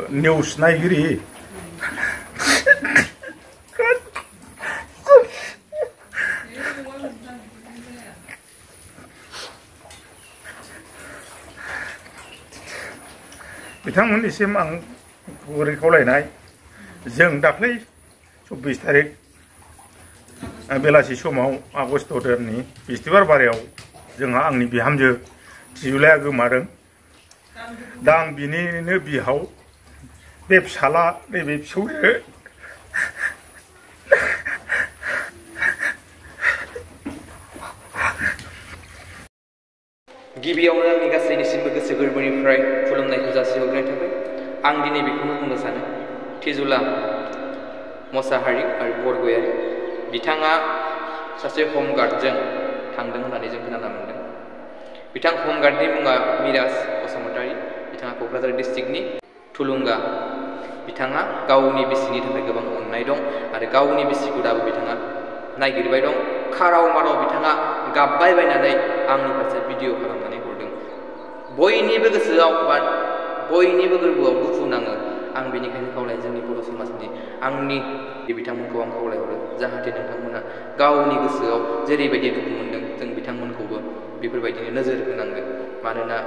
News naigiri. बिथांमोननिसिम आं गुरै खावलायनाय जों दाख्लै 24 तारिख बेलासि समाव आगस्ट दाननि बिस्तिबार बारायाव जोंहा आंनि बिहामजो थिजुलाया गोमादों दा आं बिनिनो बिहाव बे फिसाला नैबे फिसौजो गिबियावनो आंनि गासैनिसिमबो गोसो गोरबोनिफ्राय खुलुमनायखौ जासिहरनाय थाबाय आं दिनै बेखौनो बुंनो सानो थिजुला मोसाहारि आरो बरगयारि बिथाङा सासे हमगार्डजों थांदों होननानै जों खोनानो मोनदों बिथां हमगार्डनि मुङा मिराज बसुमतारी बिथाङा क'क्राझार डिस्ट्रिक्टनि थुलुंगा बिथाङा गावनि बिसिनि थाखाय गोबां अननाय दं आरो गावनि बिसिखौ दाबो बिथाङा नागिरबाय दं खाराव माराव बिथाङा गाबबाय बायनानै आंनि फारसे भिडिअ खालामनानै हरदों बयनिबो गोसोआव बा बयनिबो गोरबोआव दुखु नाङो आं बेनिखायनो खावलायो जोंनि बर' समाजनि आंनि बिथांमोनखौ आं खावलायहरो जाहाथे नोंथांमोना गावनि गोसोआव जेरैबायदि दुखु मोनदों जों बिथांमोनखौबो बेफोरबायदिनो नोजोर होनांगोन मानोना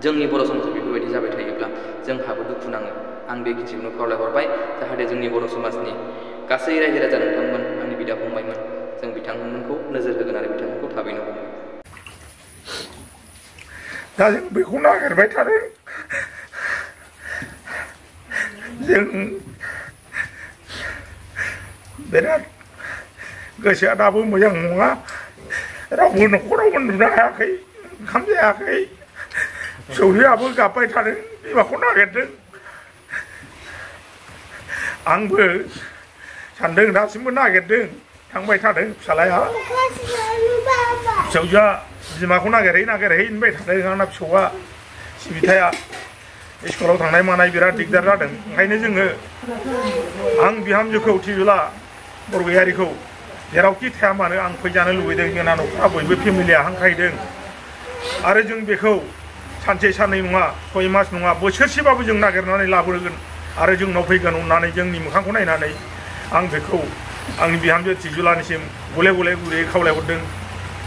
जोंनि बर' समाजाव बेफोरबायदि जाबाय थायोब्ला जोंहाबो दुखु नाङो आं बेखिनिखौनो खावलायहरबाय जाहाथे जोंनि बर' समाजनि गासै रायजो राजा नोंथांमोन आंनि बिदा फंबायमोन जों बिथांमोनखौ नोजोर होगोन आरो बिथांमोनखौ थाबैनो हमगोन दा जों बेखौ नागिरबाय थादों जों बिराद गोसोआ दाबो मोजां नङा रावबो न'खराव उन्दुनो हायाखै ओंखाम जायाखै फिसौजोआबो गाबबाय थादों बिमाखौ नागिरदों आंबो सानदों दासिमबो नागिरदों थांबाय थादों फिसालाया फिसौजोआ बिमाखौ नागिरहै होनबाय थादों आंना फिसौआ सिबिथाया स्कुलाव थांनाय मानाय बिराद दिगदार जादों ओंखायनो जोङो आं बिहामजोखौ थिजुला बरगयारिखौ जेरावखि थाया मानो आं फैजानो लुबैदों जोंना न'खरा बयबो फेमिलिया हांख्रायदों आरो जों बेखौ सानसे साननै नङा 6 मास नङा बोसोरसेबाबो जों नागिरनानै लाबोगोन आरो जोंनाव फैगोन अननानै जोंनि मोखांखौ नायनानै आं बेखौ आंनि बिहामजो थिजुलानिसिम गले गले गुरैयै खावलायहरदों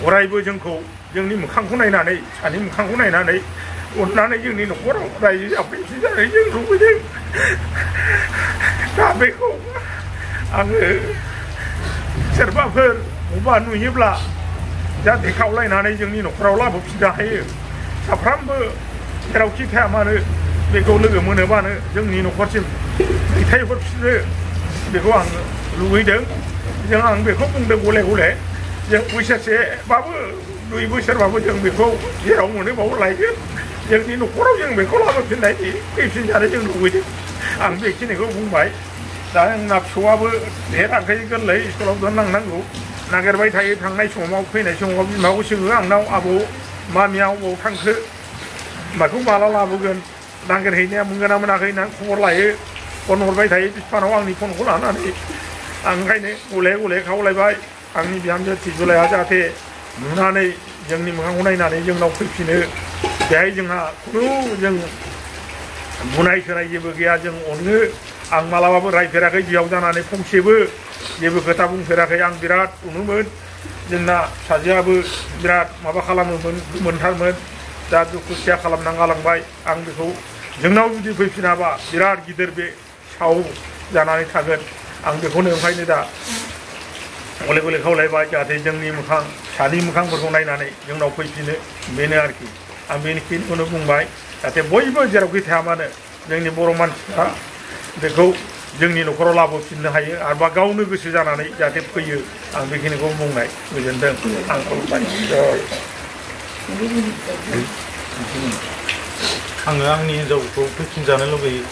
अरायबो जोंखौ जोंनि मोखांखौ नायनानै सानि मोखांखौ नायनानै अननानै जोंनि न'खराव रायजो जाफैफिनजानो जों लुबैदों दा बेखौ आङो सोरबाफोर बबेबा नुयोब्ला जाहाथे खावलायनानै जोंनि न'खराव लाबोफिननो हायो साफ्रामबो जेरावखि थाया मानो बेखौ लोगो मोनोबानो जोंनि न'खरसिम दैथायहरफिननो बेखौ आं लुबैदों जों आं बेखौ बुंदों गले गले जों बोसोरसेबाबो 2 बोसोरबाबो जों बेखौ जेराव मोनो बाव लायगोन जोंनि न'खराव जों बेखौ लाबोफिननायनि फैफिनजानो जों लुबैदों आं बेखिनिखौ बुंबाय दा आंना फिसौआबो देराखै गोरलै स्कुलाव दोनलांनांगौ नागिरबाय थायो थांनाय समाव फैनाय समाव बिमाखौ सोङो आंनाव आबौ मामिया अबाव थांखो माखौ माला लाबोगोन नागिरहैनाया मोनगोन ना मोनाखै होनना खबर लायो फन हरबाय थायो बिफानाव आंनि फनखौ लानानै आं ओंखायनो गले गले खावलायबाय आंनि बिहामजो थिजुलाया जाहाथे नुनानै जोंनि मोखांखौ नायनानै जोंनाव फैफिनो बेहाय जोंहा खुनु जों बुनाय सोनाय जेबो गैया जों अनो आं मालाबाबो रायफेराखै बिहाव जानानै फंसेबो जेबो खोथा बुंफेराखै आं बिराद अनोमोन जोंना फिसाजोआबो बिराद माबा खालामोमोन मोनथारमोन दा दुखुथिया खालामना गालांबाय आं बेखौ जोंनाव जुदि फैफिनाबा बिराद गिदिर बे साव जानानै थागोन आं बेखौनो ओंखायनो दा गले गले खावलायबाय जाहाथे जोंनि मोखां फिसानि मोखांफोरखौ नायनानै जोंनाव फैफिनो बेनो आरोखि आं बेखिनिखौनो बुंबाय जाहाथे बयबो जेरावखि थाया मानो जोंनि बर' मानसिफ्रा बेखौ जोंनि न'खराव लाबोफिननो हायो आरोबा गावनो गोसो जानानै जाहाथे फैयो आं बेखिनिखौ बुंनाय गोजोनदों आं खुलुमबाय आङो आंनि हिन्जावखौ फैफिनजानो लुबैयो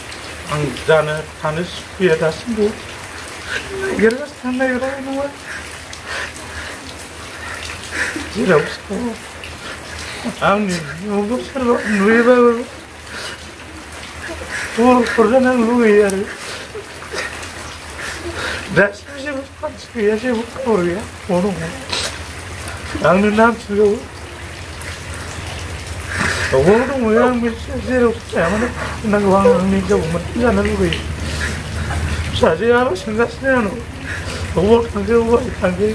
आं जानो थानो सुखुयो दासिमबो नागिरगासिनो नागिरनाय नङा जेराव आंनि न'खौ सोरबा नुयोबाबो हरजानो आं लुगैयो आरो दासिमबो जेबो मानसि गैया जेबो खबर गैया बबाव दङ आंनो नांसिगौ अबाव दङ आं जेराव जाया माने नांगौ आं आंनि हिनजावखौ मोनफिनजानो लुगैयो फिसाजोआल' सोंगासिनो आंनाव अबाव थांखो अबाव थांखो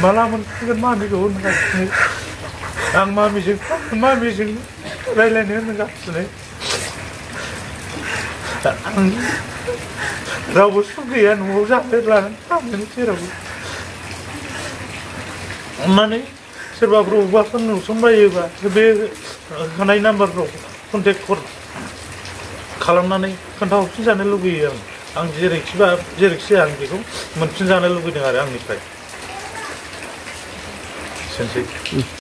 माला मोनफिनगोन मामिखौ होनगासिनो आं मामिजों रायज्लायनो होनगासिनो आं रावबो सुख गैया न'आव जानो लानानै थांनो जेरावबो अननानै सोरबाफोर अबावबाफोर नुसनबायोबा बे होनाय नाम्बारफ्राव कन्टेक्ट खालामनानै खोन्थाहरफिनजानो लुगैयो आं जेरैखि जाया आं बेखौ मोनफिनजानो लुगैदों आरो आंनिफ्राय एसेनोसै